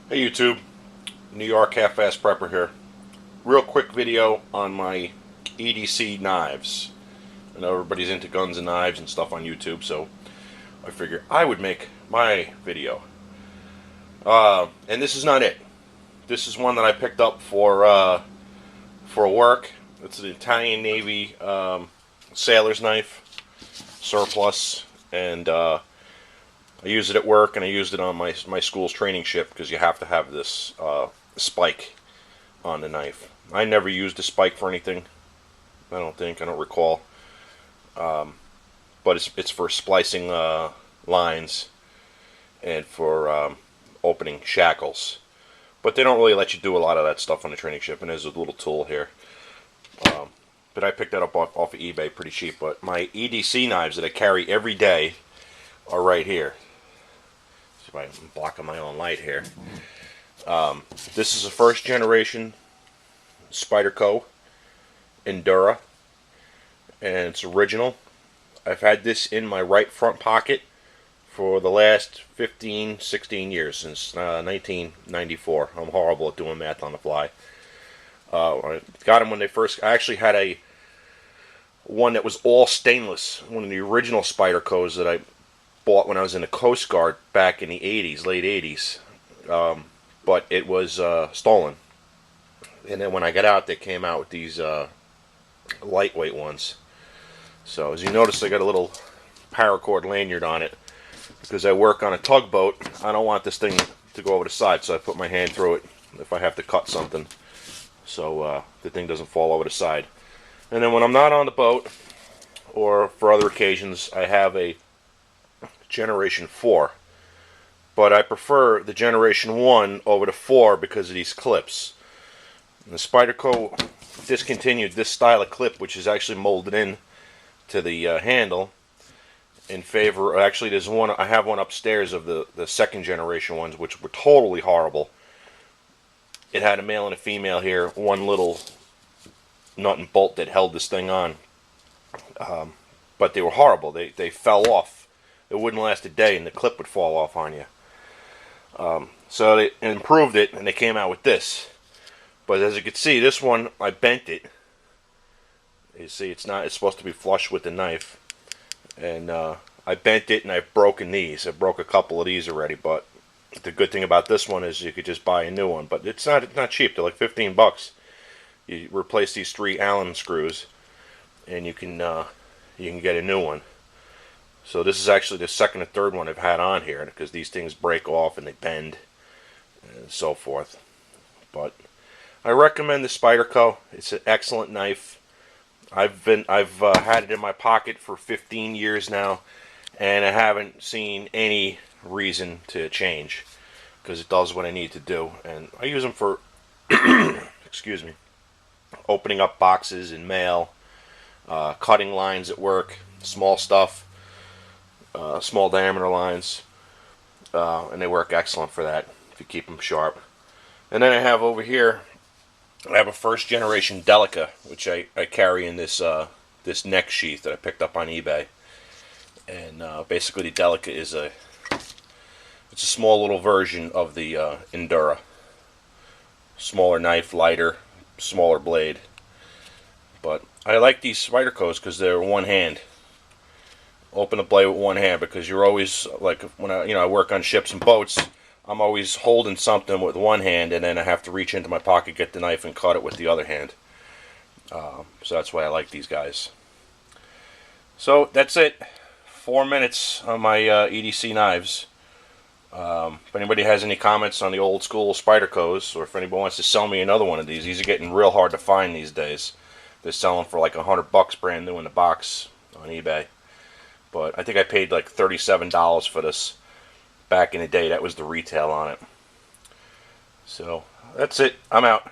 Hey YouTube, New York Half-Ass Prepper here. Real quick video on my EDC knives. I know everybody's into guns and knives and stuff on YouTube, so I figured I would make my video. And this is not it. This is one that I picked up for work. It's an Italian Navy sailor's knife, surplus, and I used it at work, and I used it on my school's training ship because you have to have this spike on the knife. I never used a spike for anything. I don't recall. But it's for splicing lines and for opening shackles. But they don't really let you do a lot of that stuff on the training ship, and there's a little tool here. But I picked that up off of eBay pretty cheap. But my EDC knives that I carry every day are right here. See if I'm blocking my own light here. This is a first generation Spyderco Endura, and it's original. I've had this in my right front pocket for the last 15-16 years, since 1994. I'm horrible at doing math on the fly. I got them when they first. I actually had one that was all stainless, one of the original Spydercos that I bought when I was in the Coast Guard back in the 80s, late 80s. But it was stolen. And then when I got out, they came out with these lightweight ones. So as you notice, I got a little paracord lanyard on it because I work on a tugboat. I don't want this thing to go over the side, so I put my hand through it if I have to cut something, so the thing doesn't fall over the side. And then when I'm not on the boat, or for other occasions, I have a Generation 4. But I prefer the Generation 1 over the 4 because of these clips. And the Spyderco discontinued this style of clip, which is actually molded in to the handle, in favor. Actually, there's one. I have one upstairs of the second generation ones, which were totally horrible. It had a male and a female here, one little nut and bolt that held this thing on. But they were horrible. They fell off. It wouldn't last a day, and the clip would fall off on you. So they improved it, and they came out with this. But as you can see, this one, I bent it. You see, it's supposed to be flush with the knife. And I bent it, and I've broken these. I broke a couple of these already, but the good thing about this one is you could just buy a new one. But it's not cheap. They're like 15 bucks. You replace these 3 Allen screws, and you can get a new one. So this is actually the second or third one I've had on here, because these things break off and they bend and so forth. But I recommend the Spyderco. It's an excellent knife. I've had it in my pocket for 15 years now, and I haven't seen any reason to change, because it does what I need to do. And I use them for excuse me, opening up boxes and mail, cutting lines at work, small stuff. Small diameter lines, and they work excellent for that if you keep them sharp. And then I have over here, I have a first generation Delica, which I carry in this this neck sheath that I picked up on eBay. And basically, the Delica it's a small little version of the Endura. Smaller knife, lighter, smaller blade. But I like these Spydercos because they're one hand. Open the blade with one hand, because you're always, like when I work on ships and boats, I'm always holding something with one hand, and then I have to reach into my pocket, get the knife, and cut it with the other hand. So that's why I like these guys. So that's it. 4 minutes on my EDC knives. If anybody has any comments on the old school Spydercos, or if anybody wants to sell me another one of these are getting real hard to find these days. They're selling for like $100 brand new in the box on eBay. But I think I paid like $37 for this back in the day. That was the retail on it. So that's it. I'm out.